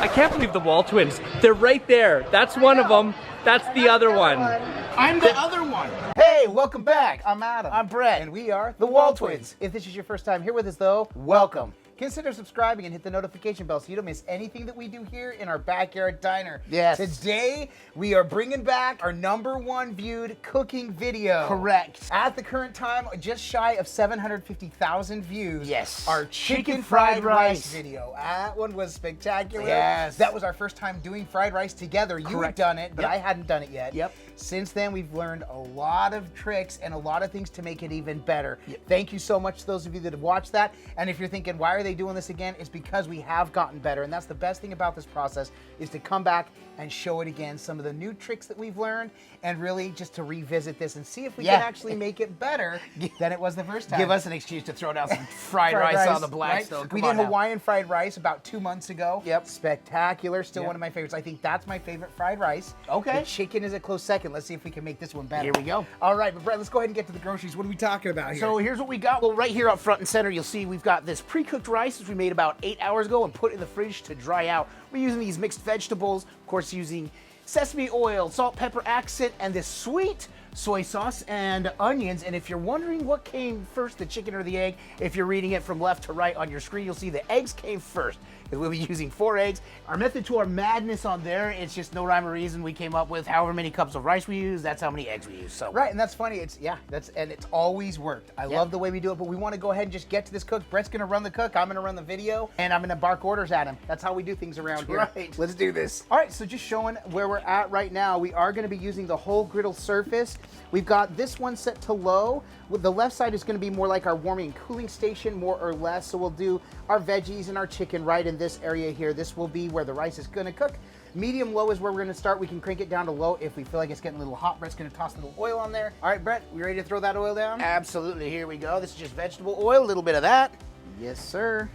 I can't believe the wall twins. They're right there. That's one of them. That's the other one. I'm the other one. Hey, welcome back. I'm Adam. I'm Brett. And we are the Wall Twins. If this is your first time here with us, though, welcome. Consider subscribing and hit the notification bell so you don't miss anything that we do here in our backyard diner. Yes. Today, we are bringing back our #1 viewed cooking video. Correct. At the current time, just shy of 750,000 views. Yes. Our chicken fried rice video. That one was spectacular. Yes. That was our first time doing fried rice together. You had Correct. done it, but Yep. I hadn't done it yet. Yep. Since then, we've learned a lot of tricks and a lot of things to make it even better. Yep. Thank you so much to those of you that have watched that. And if you're thinking, why are they doing this again? It's because we have gotten better. And that's the best thing about this process, is to come back and show it again, some of the new tricks that we've learned, and really just to revisit this and see if we can actually make it better than it was the first time. Give us an excuse to throw down some fried rice on the Blackstone. Right? We did Hawaiian fried rice about 2 months ago. Yep. Spectacular. Still Yep. one of my favorites. I think that's my favorite fried rice. Okay. The chicken is a close second. Let's see if we can make this one better. Here we go. All right, but Brett, let's go ahead and get to the groceries. What are we talking about here? So here's what we got. Well, right here up front and center, you'll see we've got this pre-cooked rice that we made about 8 hours ago and put in the fridge to dry out. We're using these mixed vegetables, of course, using sesame oil, salt, pepper accent, and this sweet soy sauce and onions. And if you're wondering what came first, the chicken or the egg, if you're reading it from left to right on your screen, you'll see the eggs came first, because we'll be using 4 eggs. Our method to our madness on there, it's just no rhyme or reason. We came up with however many cups of rice we use, that's how many eggs we use. So right, and that's funny. It's it's always worked. I love the way we do it, but we want to go ahead and just get to this cook. Brett's gonna run the cook, I'm gonna run the video, and I'm gonna bark orders at him. That's how we do things around here. Right. Let's do this. All right, so just showing where we're at right now. We are gonna be using the whole griddle surface. We've got this one set to low. With the left side is gonna be more like our warming and cooling station, more or less. So we'll do our veggies and our chicken right in this area here. This will be where the rice is gonna cook. Medium low is where we're gonna start. We can crank it down to low if we feel like it's getting a little hot. Brett's gonna toss a little oil on there. All right, Brett, we ready to throw that oil down? absolutely, here we go. This is just vegetable oil, a little bit of that. Yes, sir.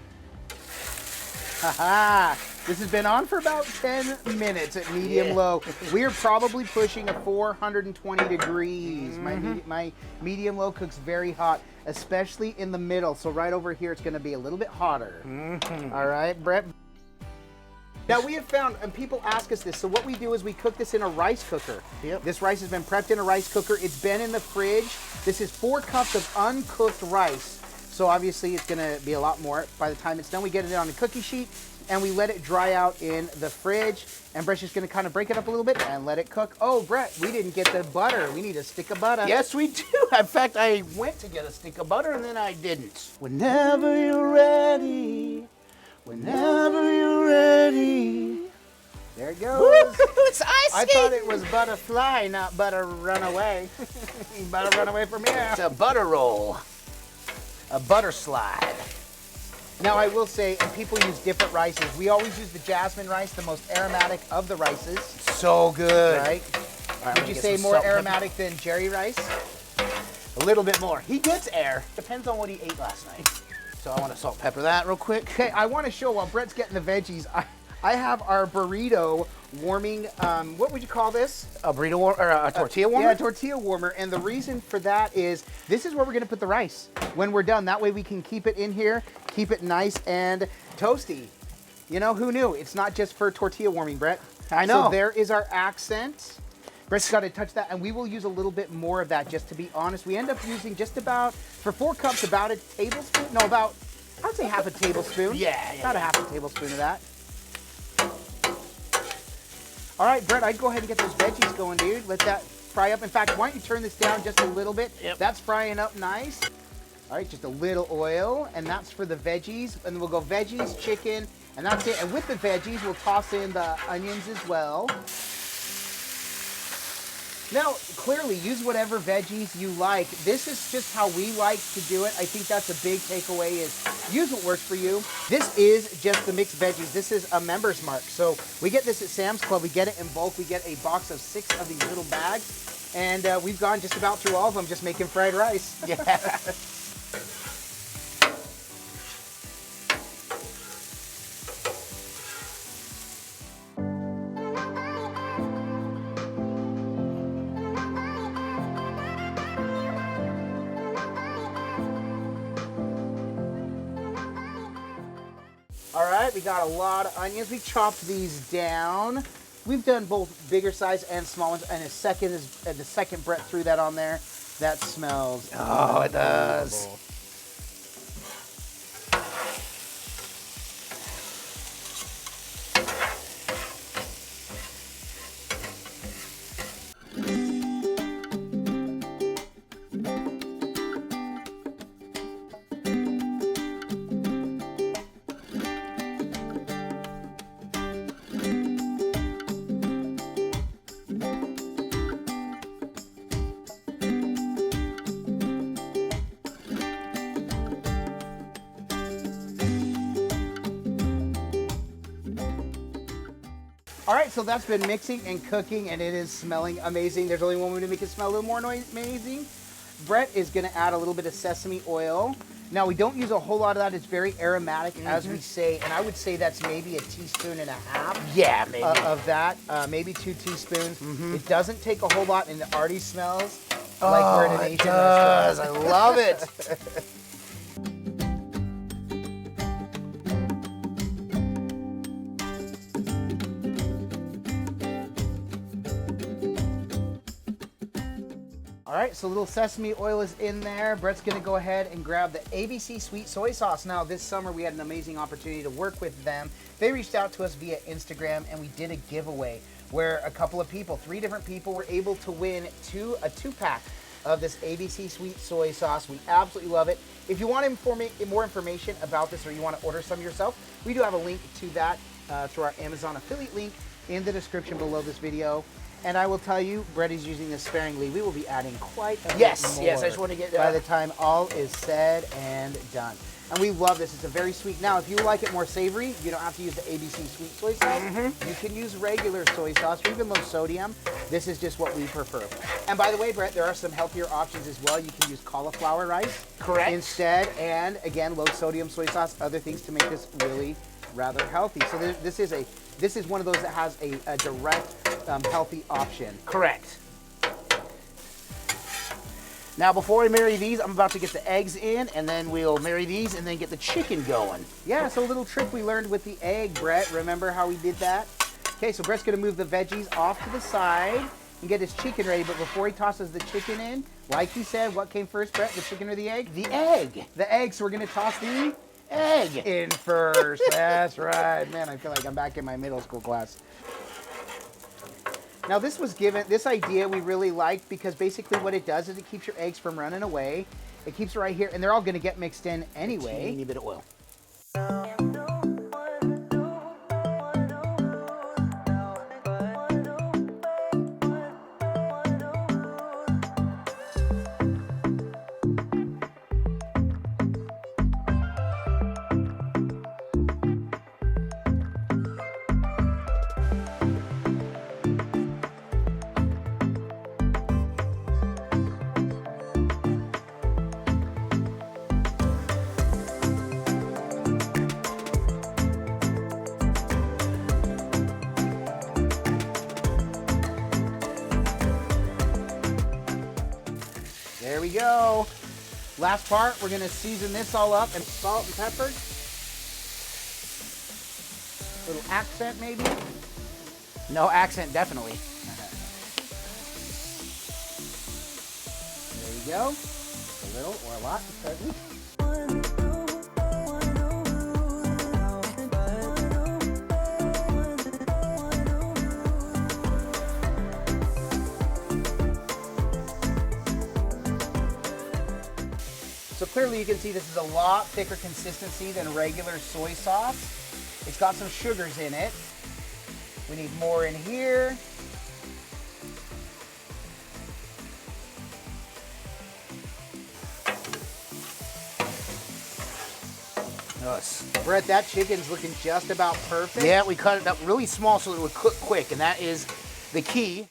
Haha. This has been on for about 10 minutes at medium low. We are probably pushing a 420 degrees. My medium low cooks very hot, especially in the middle. So right over here, it's gonna be a little bit hotter. All right, Brett. Now we have found, and people ask us this, so what we do is we cook this in a rice cooker. Yep. This rice has been prepped in a rice cooker. It's been in the fridge. This is 4 cups of uncooked rice. So obviously it's gonna be a lot more. By the time it's done, we get it on a cookie sheet and we let it dry out in the fridge. And Brett's just gonna kind of break it up a little bit and let it cook. Oh, Brett, we didn't get the butter. We need a stick of butter. Yes, we do. In fact, I went to get a stick of butter and then I didn't. Whenever you're ready, whenever you're ready. There it goes. It's ice I thought it was butterfly, not butter run away. Butter run away from here. It's a butter roll, a butter slide. Now I will say, and people use different rices. We always use the jasmine rice, the most aromatic of the rices. So good. Right? All right, Would you say more aromatic than jerry rice? A little bit more. He gets air. Depends on what he ate last night. So I want to salt pepper that real quick. Okay, I want to show while Brett's getting the veggies, I have our burrito warming, what would you call this? A burrito or a tortilla warmer? Yeah, a tortilla warmer. And the reason for that is this is where we're going to put the rice when we're done. That way we can keep it in here, keep it nice and toasty. You know, who knew? It's not just for tortilla warming, Brett. I know. So there is our accent. Brett's got to touch that, and we will use a little bit more of that, just to be honest. We end up using just about, for 4 cups, about a tablespoon. No, about, I would say half a tablespoon. Yeah. About a half a tablespoon of that. All right, Brett, I'd go ahead and get those veggies going, dude. Let that fry up. In fact, why don't you turn this down just a little bit? Yep. That's frying up nice. All right, just a little oil, and that's for the veggies. And then we'll go veggies, chicken, and that's it. And with the veggies, we'll toss in the onions as well. Now, clearly, use whatever veggies you like. This is just how we like to do it. I think that's a big takeaway, is use what works for you. This is just the mixed veggies. This is a member's mark. So we get this at Sam's Club. We get it in bulk. We get a box of 6 of these little bags. And we've gone just about through all of them just making fried rice. Yeah. All right, we got a lot of onions. We chopped these down. We've done both bigger size and small ones, and the second Brett threw that on there. That smells. Oh, it does. Incredible. All right, so that's been mixing and cooking, and it is smelling amazing. There's only one way to make it smell a little more amazing. Brett is gonna add a little bit of sesame oil. Now, we don't use a whole lot of that. It's very aromatic, as we say, and I would say that's maybe a teaspoon and a half. Yeah, maybe. Of that, maybe 2 teaspoons. It doesn't take a whole lot, and it already smells like we're in an Asian does. restaurant. I love it. All right, so a little sesame oil is in there. Brett's gonna go ahead and grab the ABC sweet soy sauce. Now, this summer we had an amazing opportunity to work with them. They reached out to us via Instagram, and we did a giveaway where a couple of people, 3 different people, were able to win a 2-pack of this ABC sweet soy sauce. We absolutely love it. If you want more information about this, or you want to order some yourself, we do have a link to that through our Amazon affiliate link in the description below this video. And I will tell you, Brett is using this sparingly. We will be adding quite a bit more. Yes, I just want to get by the time all is said and done. And we love this. It's a very sweet. Now, if you like it more savory, you don't have to use the ABC sweet soy sauce. You can use regular soy sauce or even low sodium. This is just what we prefer. And by the way, Brett, there are some healthier options as well. You can use cauliflower rice instead. And again, low sodium soy sauce, other things to make this really rather healthy. So this is one of those that has a direct healthy option. Correct. Now, before I marry these, I'm about to get the eggs in, and then we'll marry these and then get the chicken going. Yeah, so a little trick we learned with the egg, Brett. Remember how we did that? Okay, so Brett's gonna move the veggies off to the side and get his chicken ready, but before he tosses the chicken in, like he said, what came first, Brett, the chicken or the egg? The egg. The egg, so we're gonna toss the Egg. in first. That's right. Man, I feel like I'm back in my middle school class. Now this idea we really liked because basically what it does is it keeps your eggs from running away. It keeps it right here, and they're all gonna get mixed in anyway. Teeny bit of oil. There we go. Last part, we're gonna season this all up and salt and pepper. Little accent maybe. No accent, definitely. There you go. A little or a lot, depending. So clearly you can see this is a lot thicker consistency than regular soy sauce. It's got some sugars in it. We need more in here. Us. Brett, that chicken's looking just about perfect. Yeah, we cut it up really small so that it would cook quick, and that is the key.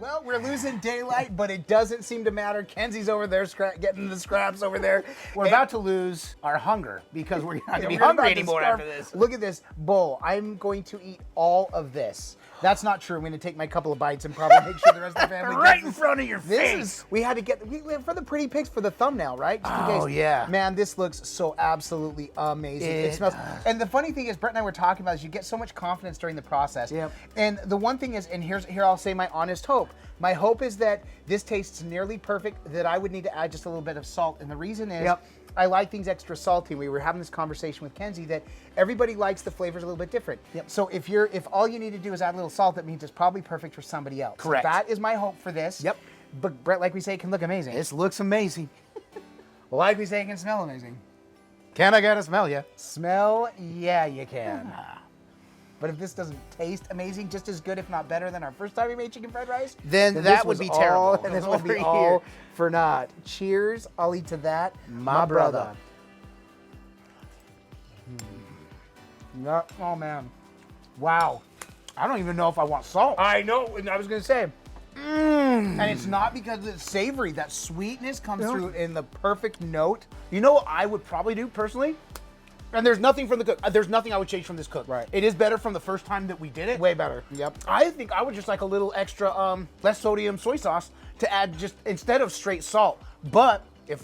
Well, we're losing daylight, but it doesn't seem to matter. Kenzie's over there getting the scraps over there. We're about to lose our hunger because we're not going to be We're about hungry to anymore starve. after this. Look at this bowl. I'm going to eat all of this. That's not true. I'm going to take my couple of bites and probably make sure the rest of the family Right gets in this. front of your face. We had to get for the pretty pics for the thumbnail, right? Just in Oh, case. yeah. Man, this looks so absolutely amazing. It It smells. does. And the funny thing is, Brett and I were talking about is you get so much confidence during the process. Yep. And the one thing is, and here I'll say my honest hope. My hope is that this tastes nearly perfect, that I would need to add just a little bit of salt. And the reason is, Yep. I like things extra salty. We were having this conversation with Kenzie that everybody likes the flavors a little bit different. Yep. So if all you need to do is add a little salt, that means it's probably perfect for somebody else. Correct. So that is my hope for this. Yep. But Brett, like we say, it can look amazing. This looks amazing. Like we say, it can smell amazing. Can I get a smell ya? Smell, yeah, you can. But if this doesn't taste amazing, just as good, if not better, than our first time we made chicken fried rice, Then that this would was be all- terrible. And this would be Over all here. for naught. Cheers, I'll eat to that, My brother. Yeah, oh man, wow. I don't even know if I want salt. I know, and I was gonna say, and it's not because it's savory. That sweetness comes No. through in the perfect note. You know what I would probably do personally? And there's nothing from the cook. There's nothing I would change from this cook. Right. It is better from the first time that we did it. Way better. Yep. I think I would just like a little extra less sodium soy sauce to add just instead of straight salt. But if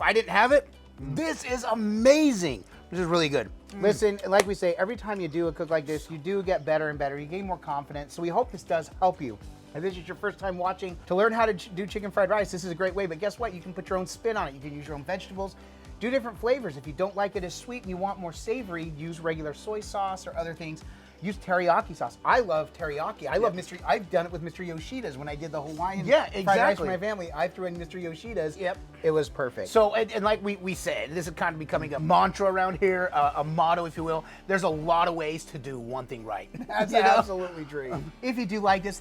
I didn't have it, this is amazing. This is really good. Listen, like we say, every time you do a cook like this, you do get better and better. You gain more confidence. So we hope this does help you. If this is your first time watching, to learn how to do chicken fried rice, this is a great way. But guess what? You can put your own spin on it. You can use your own vegetables, do different flavors. If you don't like it as sweet and you want more savory, use regular soy sauce or other things. Use teriyaki sauce. I love teriyaki. I love Mr. I've done it with Mr. Yoshida's when I did the Hawaiian fried rice for exactly. my family. I threw in Mr. Yoshida's. Yep. It was perfect. So, and like we said, this is kind of becoming a mantra around here, a motto, if you will. There's a lot of ways to do one thing right. That's You know? absolutely true. If you do like this,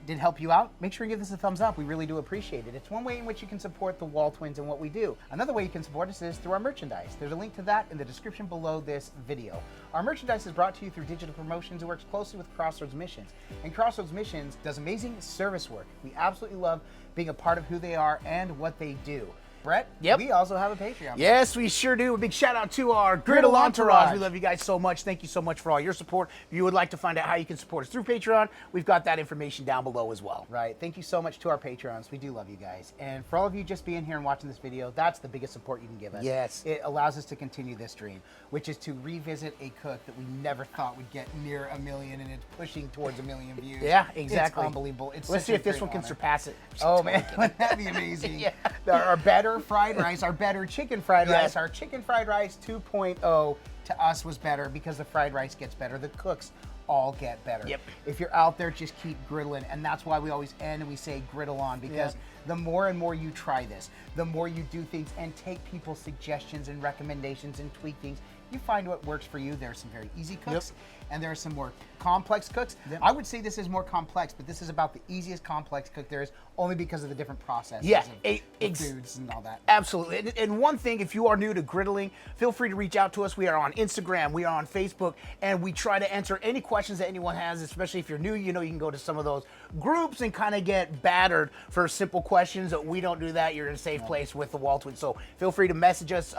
did help you out, make sure you give this a thumbs up. We really do appreciate it. It's one way in which you can support the Wall Twins and what we do. Another way you can support us is through our merchandise. There's a link to that in the description below this video. Our merchandise is brought to you through digital promotions and works closely with Crossroads Missions. And Crossroads Missions does amazing service work. We absolutely love being a part of who they are and what they do. Brett, Yep. we also have a Patreon. Yes, we sure do. A big shout out to our Griddle Griddle Entourage. Entourage. We love you guys so much. Thank you so much for all your support. If you would like to find out how you can support us through Patreon, we've got that information down below as well. Right. Thank you so much to our Patreons. We do love you guys. And for all of you just being here and watching this video, that's the biggest support you can give us. Yes. It allows us to continue this dream, which is to revisit a cook that we never thought would get near 1 million, and it's pushing towards 1 million views. Yeah, exactly. It's unbelievable. It's Let's such see a if this great one can honor. surpass it. Oh man, wouldn't that be amazing? Yeah. Our better fried rice, our better chicken fried Yes. rice, our chicken fried rice 2.0 to us was better because the fried rice gets better. The cooks all get better. Yep. If you're out there, just keep griddling. And that's why we always end and we say griddle on, because the more and more you try this, the more you do things and take people's suggestions and recommendations and tweak things, you find what works for you. There are some very easy cooks and there are some more complex cooks. I would say this is more complex, but this is about the easiest complex cook there is, only because of the different processes Yeah, of the foods and all that. Absolutely. And one thing, if you are new to griddling, feel free to reach out to us. We are on Instagram, we are on Facebook, and we try to answer any questions that anyone has, especially if you're new. You know, you can go to some of those groups and kind of get battered for simple questions. We don't do that. You're in a safe place with the Wall Twins. So feel free to message us,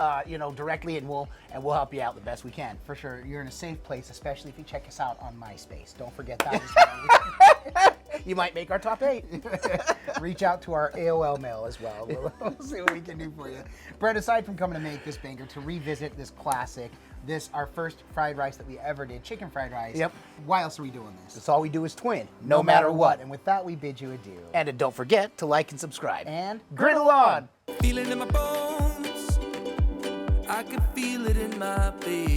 directly, and we'll help you out the best we can. For sure, you're in a safe place, especially if you check us out on MySpace. Don't forget that as well. You might make our top 8. Reach out to our AOL mail as well. We'll see what we can do for you. Brett, aside from coming to make this banger, to revisit this classic, our first fried rice that we ever did, chicken fried rice. Yep. Why else are we doing this? That's all we do is twin, no matter what. And with that, we bid you adieu. And don't forget to like and subscribe. And griddle on! Feeling in my bones, I can feel it in my veins.